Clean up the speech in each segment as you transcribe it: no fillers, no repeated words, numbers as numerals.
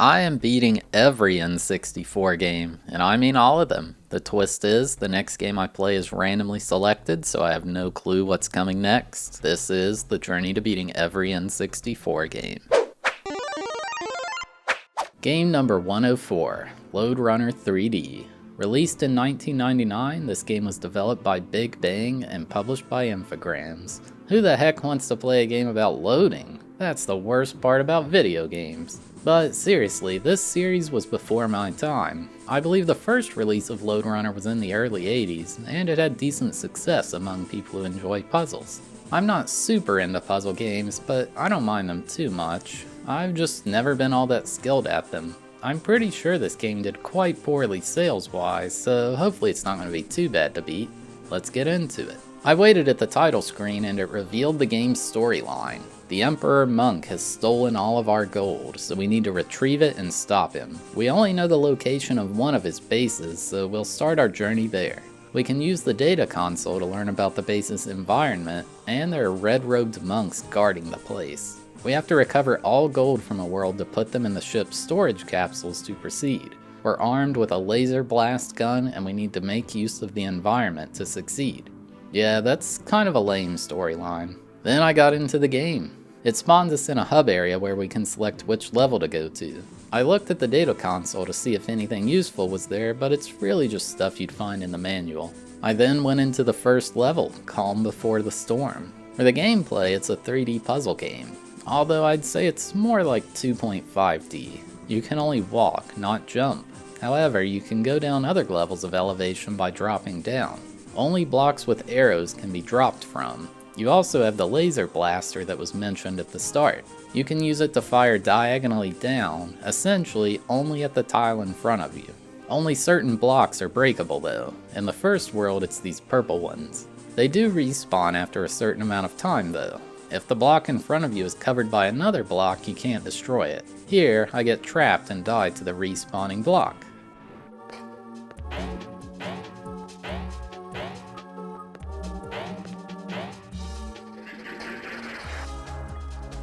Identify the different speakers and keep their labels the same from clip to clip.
Speaker 1: I am beating every N64 game, and I mean all of them. The twist is, the next game I play is randomly selected, so I have no clue what's coming next. This is the journey to beating every N64 game. Game number 104, Lode Runner 3D. Released in 1999, this game was developed by Big Bang and published by Infogrames. Who the heck wants to play a game about loading? That's the worst part about video games. But seriously, this series was before my time. I believe the first release of Lode Runner was in the early 80s, and it had decent success among people who enjoy puzzles. I'm not super into puzzle games, but I don't mind them too much. I've just never been all that skilled at them. I'm pretty sure this game did quite poorly sales-wise, so hopefully it's not going to be too bad to beat. Let's get into it. I waited at the title screen and it revealed the game's storyline. The Emperor Monk has stolen all of our gold, so we need to retrieve it and stop him. We only know the location of one of his bases, so we'll start our journey there. We can use the data console to learn about the base's environment, and there are red-robed monks guarding the place. We have to recover all gold from a world to put them in the ship's storage capsules to proceed. We're armed with a laser blast gun, and we need to make use of the environment to succeed. Yeah, that's kind of a lame storyline. Then I got into the game. It spawns us in a hub area where we can select which level to go to. I looked at the data console to see if anything useful was there, but it's really just stuff you'd find in the manual. I then went into the first level, Calm Before the Storm. For the gameplay, it's a 3D puzzle game, although I'd say it's more like 2.5D. You can only walk, not jump. However, you can go down other levels of elevation by dropping down. Only blocks with arrows can be dropped from. You also have the laser blaster that was mentioned at the start. You can use it to fire diagonally down, essentially only at the tile in front of you. Only certain blocks are breakable though. In the first world, it's these purple ones. They do respawn after a certain amount of time though. If the block in front of you is covered by another block, you can't destroy it. Here, I get trapped and die to the respawning block.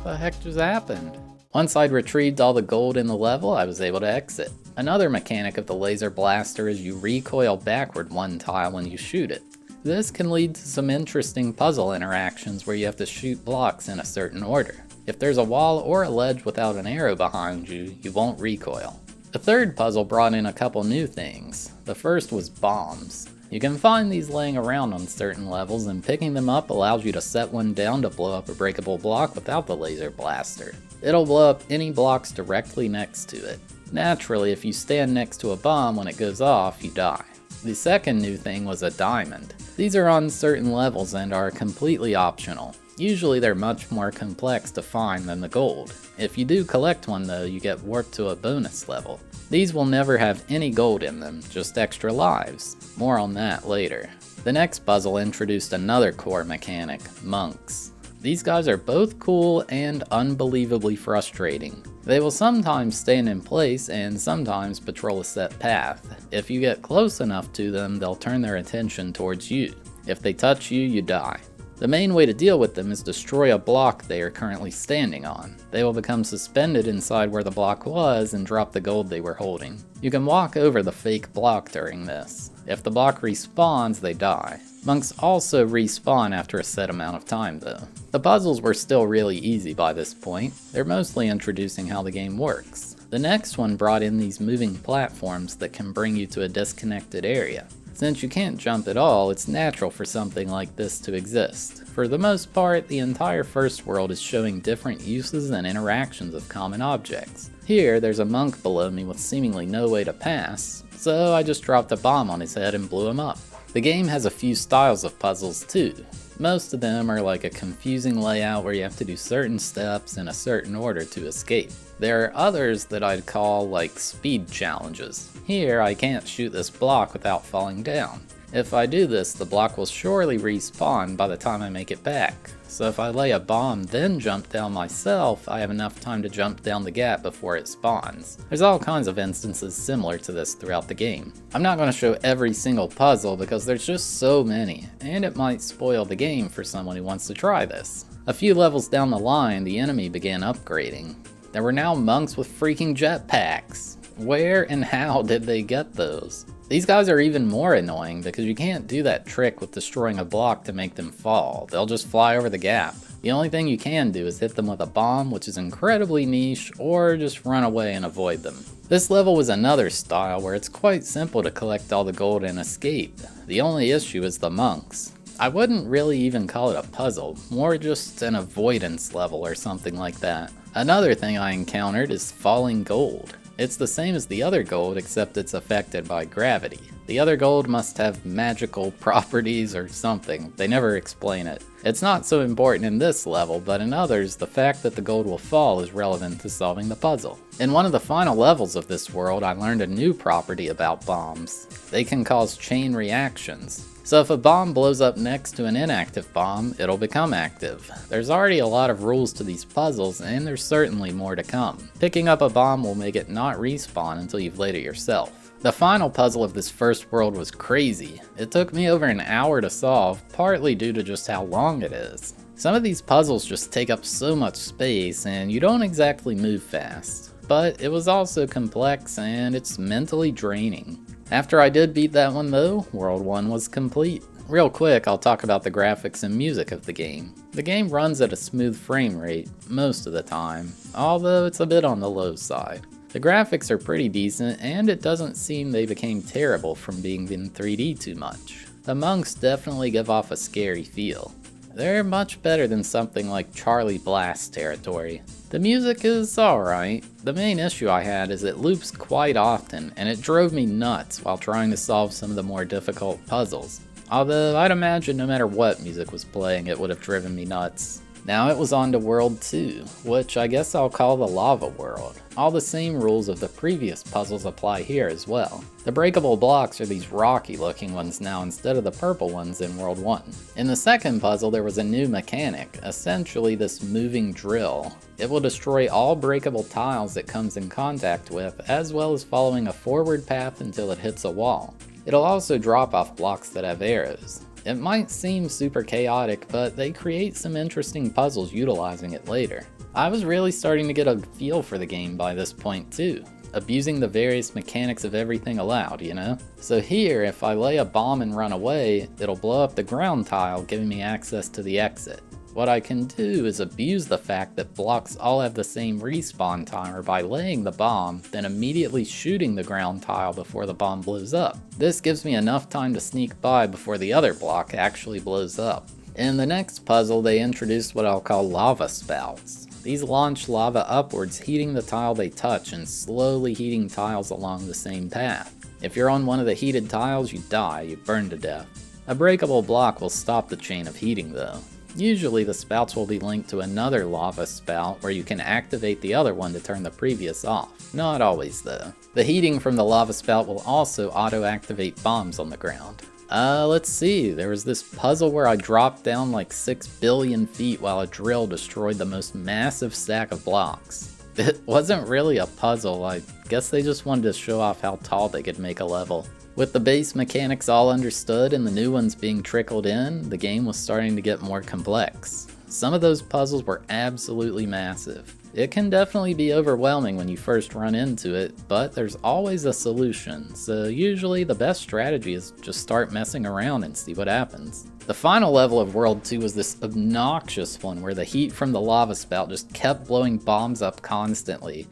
Speaker 1: What the heck just happened? Once I'd retrieved all the gold in the level, I was able to exit. Another mechanic of the laser blaster is you recoil backward one tile when you shoot it. This can lead to some interesting puzzle interactions where you have to shoot blocks in a certain order. If there's a wall or a ledge without an arrow behind you, you won't recoil. The third puzzle brought in a couple new things. The first was bombs. You can find these laying around on certain levels, and picking them up allows you to set one down to blow up a breakable block without the laser blaster. It'll blow up any blocks directly next to it. Naturally, if you stand next to a bomb when it goes off, you die. The second new thing was a diamond. These are on certain levels and are completely optional. Usually they're much more complex to find than the gold. If you do collect one though, you get warped to a bonus level. These will never have any gold in them, just extra lives. More on that later. The next puzzle introduced another core mechanic, monks. These guys are both cool and unbelievably frustrating. They will sometimes stand in place and sometimes patrol a set path. If you get close enough to them, they'll turn their attention towards you. If they touch you, you die. The main way to deal with them is destroy a block they are currently standing on. They will become suspended inside where the block was and drop the gold they were holding. You can walk over the fake block during this. If the block respawns, they die. Monks also respawn after a set amount of time though. The puzzles were still really easy by this point. They're mostly introducing how the game works. The next one brought in these moving platforms that can bring you to a disconnected area. Since you can't jump at all, it's natural for something like this to exist. For the most part, the entire first world is showing different uses and interactions of common objects. Here, there's a monk below me with seemingly no way to pass, so I just dropped a bomb on his head and blew him up. The game has a few styles of puzzles too. Most of them are like a confusing layout where you have to do certain steps in a certain order to escape. There are others that I'd call like speed challenges. Here, I can't shoot this block without falling down. If I do this, the block will surely respawn by the time I make it back. So if I lay a bomb then jump down myself, I have enough time to jump down the gap before it spawns. There's all kinds of instances similar to this throughout the game. I'm not going to show every single puzzle because there's just so many, and it might spoil the game for someone who wants to try this. A few levels down the line, the enemy began upgrading. There were now monks with freaking jetpacks. Where and how did they get those? These guys are even more annoying because you can't do that trick with destroying a block to make them fall. They'll just fly over the gap. The only thing you can do is hit them with a bomb, which is incredibly niche, or just run away and avoid them. This level was another style where it's quite simple to collect all the gold and escape. The only issue is the monks. I wouldn't really even call it a puzzle, more just an avoidance level or something like that. Another thing I encountered is falling gold. It's the same as the other gold, except it's affected by gravity. The other gold must have magical properties or something. They never explain it. It's not so important in this level, but in others, the fact that the gold will fall is relevant to solving the puzzle. In one of the final levels of this world, I learned a new property about bombs. They can cause chain reactions. So if a bomb blows up next to an inactive bomb, it'll become active. There's already a lot of rules to these puzzles, and there's certainly more to come. Picking up a bomb will make it not respawn until you've laid it yourself. The final puzzle of this first world was crazy. It took me over an hour to solve, partly due to just how long it is. Some of these puzzles just take up so much space, and you don't exactly move fast. But it was also complex, and it's mentally draining. After I did beat that one though, World 1 was complete. Real quick, I'll talk about the graphics and music of the game. The game runs at a smooth frame rate most of the time, although it's a bit on the low side. The graphics are pretty decent, and it doesn't seem they became terrible from being in 3D too much. The monks definitely give off a scary feel. They're much better than something like Charlie Blast territory. The music is alright. The main issue I had is it loops quite often, and it drove me nuts while trying to solve some of the more difficult puzzles. Although I'd imagine no matter what music was playing, it would have driven me nuts. Now it was on to World 2, which I guess I'll call the Lava World. All the same rules of the previous puzzles apply here as well. The breakable blocks are these rocky looking ones now instead of the purple ones in World 1. In the second puzzle there was a new mechanic, essentially this moving drill. It will destroy all breakable tiles it comes in contact with, as well as following a forward path until it hits a wall. It'll also drop off blocks that have arrows. It might seem super chaotic, but they create some interesting puzzles utilizing it later. I was really starting to get a feel for the game by this point too, abusing the various mechanics of everything allowed, you know? So here, if I lay a bomb and run away, it'll blow up the ground tile, giving me access to the exit. What I can do is abuse the fact that blocks all have the same respawn timer by laying the bomb, then immediately shooting the ground tile before the bomb blows up. This gives me enough time to sneak by before the other block actually blows up. In the next puzzle, they introduced what I'll call lava spouts. These launch lava upwards, heating the tile they touch and slowly heating tiles along the same path. If you're on one of the heated tiles, you die, you burn to death. A breakable block will stop the chain of heating though. Usually the spouts will be linked to another lava spout where you can activate the other one to turn the previous off. Not always though. The heating from the lava spout will also auto-activate bombs on the ground. Let's see, there was this puzzle where I dropped down like 6 billion feet while a drill destroyed the most massive stack of blocks. It wasn't really a puzzle, I guess they just wanted to show off how tall they could make a level. With the base mechanics all understood and the new ones being trickled in, the game was starting to get more complex. Some of those puzzles were absolutely massive. It can definitely be overwhelming when you first run into it, but there's always a solution, so usually the best strategy is just start messing around and see what happens. The final level of World 2 was this obnoxious one where the heat from the lava spout just kept blowing bombs up constantly.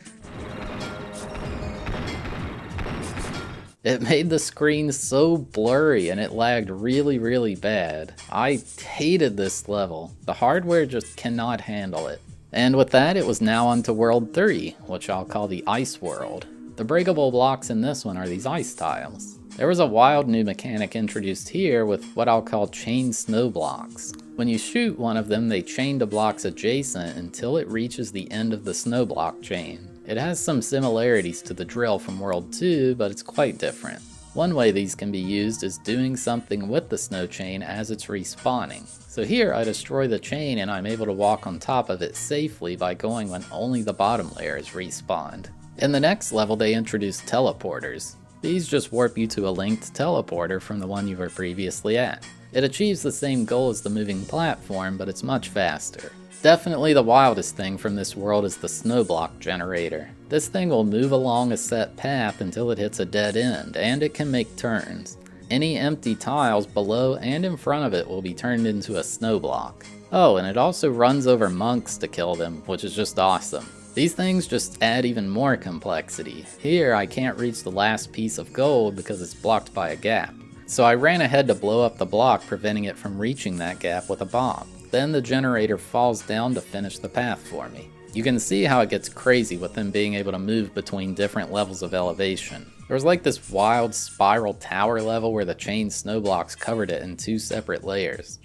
Speaker 1: It made the screen so blurry and it lagged really bad. I hated this level. The hardware just cannot handle it. And with that, it was now on to World 3, which I'll call the Ice World. The breakable blocks in this one are these ice tiles. There was a wild new mechanic introduced here with what I'll call chain snow blocks. When you shoot one of them, they chain to blocks adjacent until it reaches the end of the snow block chain. It has some similarities to the drill from World 2, but it's quite different. One way these can be used is doing something with the snow chain as it's respawning. So here I destroy the chain and I'm able to walk on top of it safely by going when only the bottom layer is respawned. In the next level they introduced teleporters. These just warp you to a linked teleporter from the one you were previously at. It achieves the same goal as the moving platform, but it's much faster. Definitely the wildest thing from this world is the snowblock generator. This thing will move along a set path until it hits a dead end, and it can make turns. Any empty tiles below and in front of it will be turned into a snowblock. Oh, and it also runs over monks to kill them, which is just awesome. These things just add even more complexity. Here, I can't reach the last piece of gold because it's blocked by a gap. So I ran ahead to blow up the block, preventing it from reaching that gap with a bomb. Then the generator falls down to finish the path for me. You can see how it gets crazy with them being able to move between different levels of elevation. There was like this wild spiral tower level where the chain snowblocks covered it in 2 separate layers.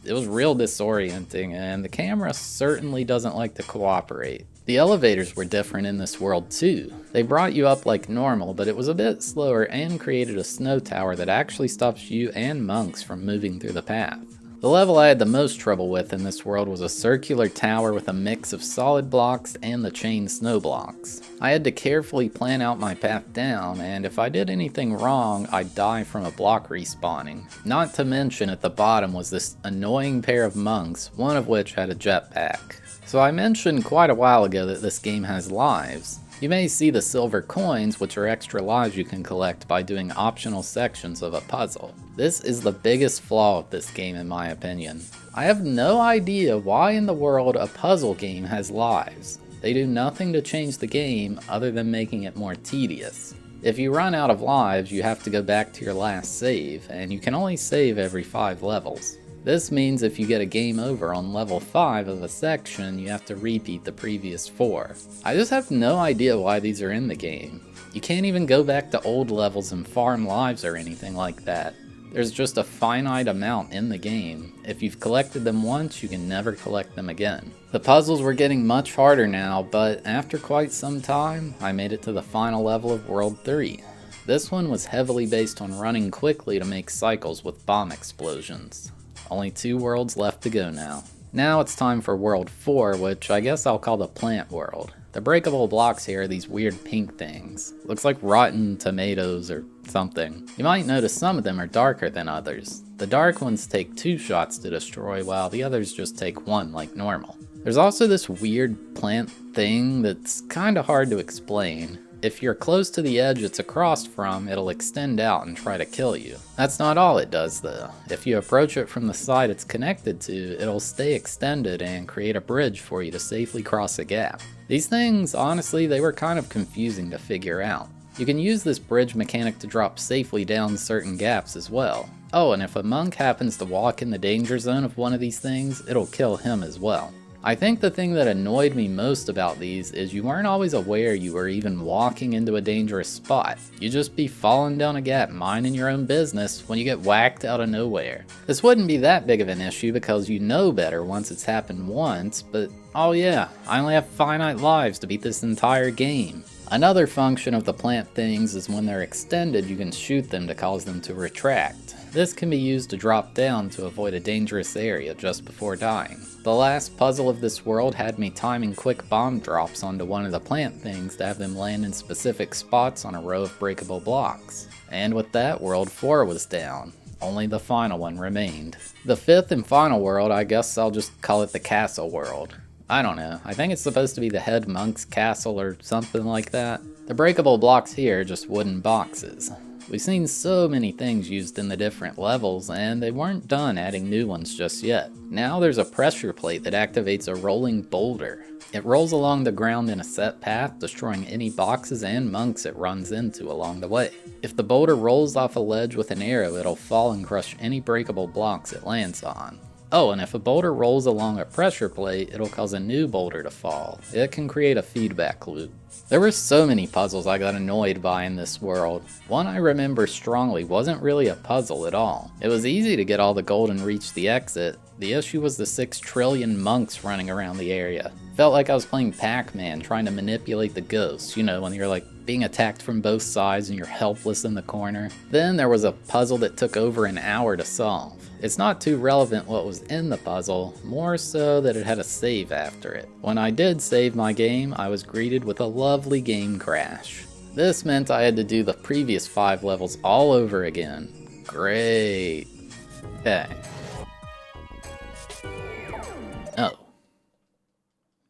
Speaker 1: It was real disorienting, and the camera certainly doesn't like to cooperate. The elevators were different in this world too. They brought you up like normal, but it was a bit slower and created a snow tower that actually stops you and monks from moving through the path. The level I had the most trouble with in this world was a circular tower with a mix of solid blocks and the chain snow blocks. I had to carefully plan out my path down, and if I did anything wrong, I'd die from a block respawning. Not to mention at the bottom was this annoying pair of monks, one of which had a jetpack. So I mentioned quite a while ago that this game has lives. You may see the silver coins, which are extra lives you can collect by doing optional sections of a puzzle. This is the biggest flaw of this game in my opinion. I have no idea why in the world a puzzle game has lives. They do nothing to change the game other than making it more tedious. If you run out of lives, you have to go back to your last save, and you can only save every 5 levels. This means if you get a game over on level 5 of a section, you have to repeat the previous 4. I just have no idea why these are in the game. You can't even go back to old levels and farm lives or anything like that. There's just a finite amount in the game. If you've collected them once, you can never collect them again. The puzzles were getting much harder now, but after quite some time, I made it to the final level of World 3. This one was heavily based on running quickly to make cycles with bomb explosions. Only 2 worlds left to go now. Now it's time for World 4, which I guess I'll call the plant world. The breakable blocks here are these weird pink things. Looks like rotten tomatoes or something. You might notice some of them are darker than others. The dark ones take 2 shots to destroy, while the others just take 1 like normal. There's also this weird plant thing that's kinda hard to explain. If you're close to the edge it's across from, it'll extend out and try to kill you. That's not all it does though. If you approach it from the side it's connected to, it'll stay extended and create a bridge for you to safely cross a gap. These things, honestly, they were kind of confusing to figure out. You can use this bridge mechanic to drop safely down certain gaps as well. Oh, and if a monk happens to walk in the danger zone of one of these things, it'll kill him as well. I think the thing that annoyed me most about these is you weren't always aware you were even walking into a dangerous spot. You'd just be falling down a gap minding your own business when you get whacked out of nowhere. This wouldn't be that big of an issue because you know better once it's happened once, but oh yeah, I only have finite lives to beat this entire game. Another function of the plant things is when they're extended you can shoot them to cause them to retract. This can be used to drop down to avoid a dangerous area just before dying. The last puzzle of this world had me timing quick bomb drops onto one of the plant things to have them land in specific spots on a row of breakable blocks. And with that, World 4 was down. Only the final one remained. The 5th and final world, I guess I'll just call it the castle world. I don't know, I think it's supposed to be the head monk's castle or something like that. The breakable blocks here are just wooden boxes. We've seen so many things used in the different levels, and they weren't done adding new ones just yet. Now there's a pressure plate that activates a rolling boulder. It rolls along the ground in a set path, destroying any boxes and monks it runs into along the way. If the boulder rolls off a ledge with an arrow, it'll fall and crush any breakable blocks it lands on. Oh, and if a boulder rolls along a pressure plate, it'll cause a new boulder to fall. It can create a feedback loop. There were so many puzzles I got annoyed by in this world. One I remember strongly wasn't really a puzzle at all. It was easy to get all the gold and reach the exit. The issue was the 6 trillion monks running around the area. Felt like I was playing Pac-Man trying to manipulate the ghosts, you know, when you're like being attacked from both sides and you're helpless in the corner. Then there was a puzzle that took over an hour to solve. It's not too relevant what was in the puzzle, more so that it had a save after it. When I did save my game, I was greeted with a lovely game crash. This meant I had to do the previous 5 levels all over again. Great. Okay. Oh.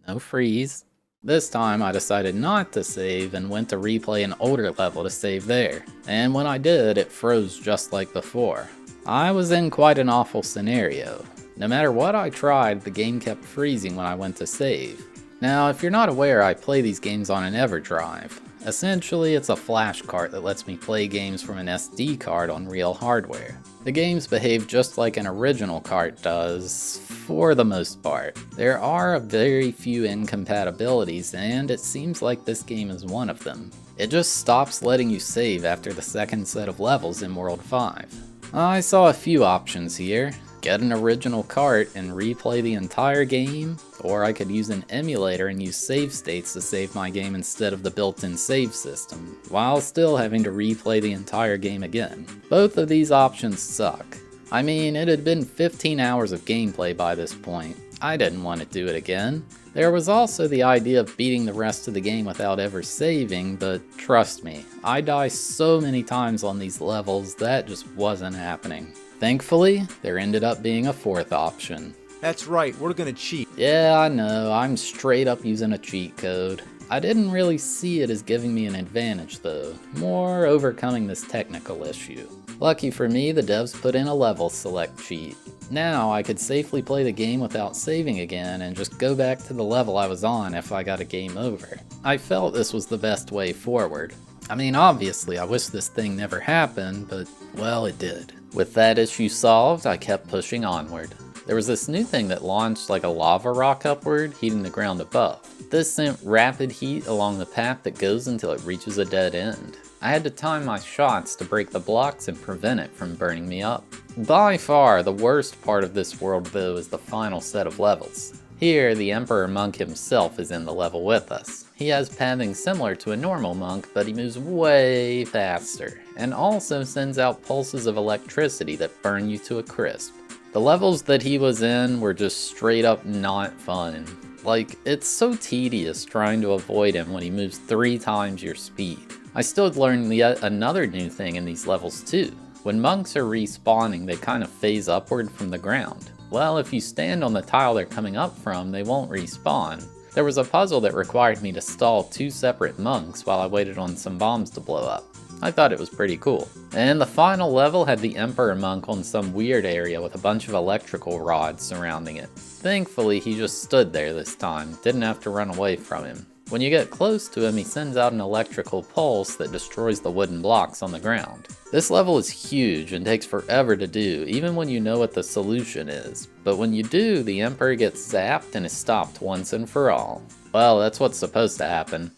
Speaker 1: No freeze. This time I decided not to save and went to replay an older level to save there. And when I did, it froze just like before. I was in quite an awful scenario. No matter what I tried, the game kept freezing when I went to save. Now, if you're not aware, I play these games on an EverDrive. Essentially, it's a flash cart that lets me play games from an SD card on real hardware. The games behave just like an original cart does, for the most part. There are very few incompatibilities, and it seems like this game is one of them. It just stops letting you save after the second set of levels in World 5. I saw a few options here. Get an original cart and replay the entire game, or I could use an emulator and use save states to save my game instead of the built-in save system, while still having to replay the entire game again. Both of these options suck. I mean, it had been 15 hours of gameplay by this point. I didn't want to do it again. There was also the idea of beating the rest of the game without ever saving, but trust me, I die so many times on these levels that just wasn't happening. Thankfully, there ended up being a fourth option.
Speaker 2: That's right, we're gonna cheat.
Speaker 1: Yeah, I know, I'm straight up using a cheat code. I didn't really see it as giving me an advantage though, more overcoming this technical issue. Lucky for me, the devs put in a level select cheat. Now I could safely play the game without saving again and just go back to the level I was on if I got a game over. I felt this was the best way forward. I mean, obviously I wish this thing never happened, but well, it did. With that issue solved, I kept pushing onward. There was this new thing that launched like a lava rock upward, heating the ground above. This sent rapid heat along the path that goes until it reaches a dead end. I had to time my shots to break the blocks and prevent it from burning me up. By far, the worst part of this world though is the final set of levels. Here, the Emperor Monk himself is in the level with us. He has pathing similar to a normal monk, but he moves way faster, and also sends out pulses of electricity that burn you to a crisp. The levels that he was in were just straight up not fun. Like, it's so tedious trying to avoid him when he moves 3 times your speed. I still learned yet another new thing in these levels too. When monks are respawning, they kind of phase upward from the ground. Well, if you stand on the tile they're coming up from, they won't respawn. There was a puzzle that required me to stall 2 separate monks while I waited on some bombs to blow up. I thought it was pretty cool. And the final level had the Emperor Monk on some weird area with a bunch of electrical rods surrounding it. Thankfully, he just stood there this time, didn't have to run away from him. When you get close to him, he sends out an electrical pulse that destroys the wooden blocks on the ground. This level is huge and takes forever to do, even when you know what the solution is. But when you do, the Emperor gets zapped and is stopped once and for all. Well, that's what's supposed to happen.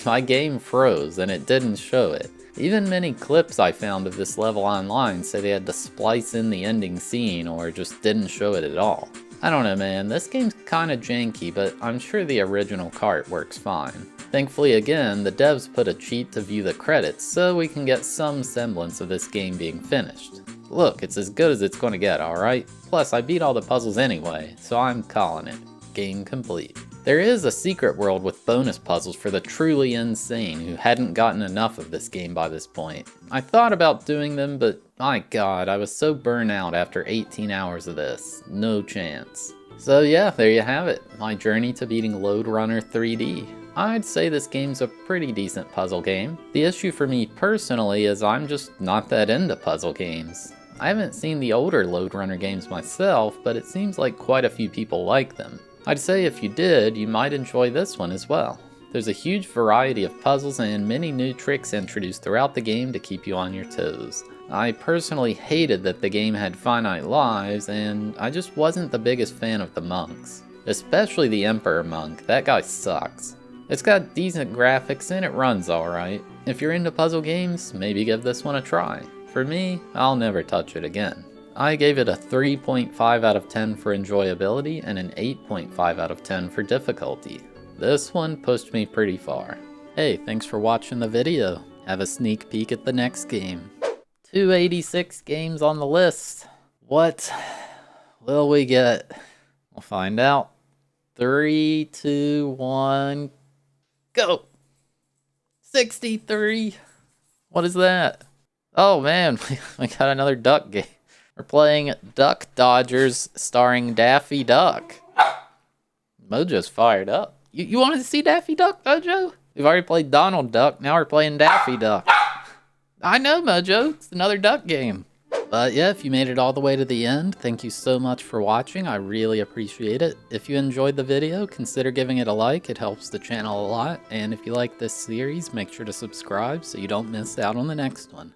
Speaker 1: My game froze and it didn't show it. Even many clips I found of this level online say they had to splice in the ending scene or just didn't show it at all. I don't know man, this game's kinda janky, but I'm sure the original cart works fine. Thankfully again, the devs put a cheat to view the credits so we can get some semblance of this game being finished. Look, it's as good as it's gonna get, alright? Plus I beat all the puzzles anyway, so I'm calling it. Game complete. There is a secret world with bonus puzzles for the truly insane who hadn't gotten enough of this game by this point. I thought about doing them, but my god, I was so burnt out after 18 hours of this. No chance. So yeah, there you have it. My journey to beating Lode Runner 3D. I'd say this game's a pretty decent puzzle game. The issue for me personally is I'm just not that into puzzle games. I haven't seen the older Lode Runner games myself, but it seems like quite a few people like them. I'd say if you did, you might enjoy this one as well. There's a huge variety of puzzles and many new tricks introduced throughout the game to keep you on your toes. I personally hated that the game had finite lives, and I just wasn't the biggest fan of the monks. Especially the Emperor Monk, that guy sucks. It's got decent graphics and it runs alright. If you're into puzzle games, maybe give this one a try. For me, I'll never touch it again. I gave it a 3.5 out of 10 for enjoyability and an 8.5 out of 10 for difficulty. This one pushed me pretty far. Hey, thanks for watching the video. Have a sneak peek at the next game. 286 games on the list. What will we get? We'll find out. 3, 2, 1, go! 63! What is that? Oh man, we got another duck game. We're playing Duck Dodgers starring Daffy Duck. Mojo's fired up. You wanted to see Daffy Duck, Mojo? We've already played Donald Duck, now we're playing Daffy Duck. I know, Mojo. It's another duck game. But yeah, if you made it all the way to the end, thank you so much for watching. I really appreciate it. If you enjoyed the video, consider giving it a like. It helps the channel a lot. And if you like this series, make sure to subscribe so you don't miss out on the next one.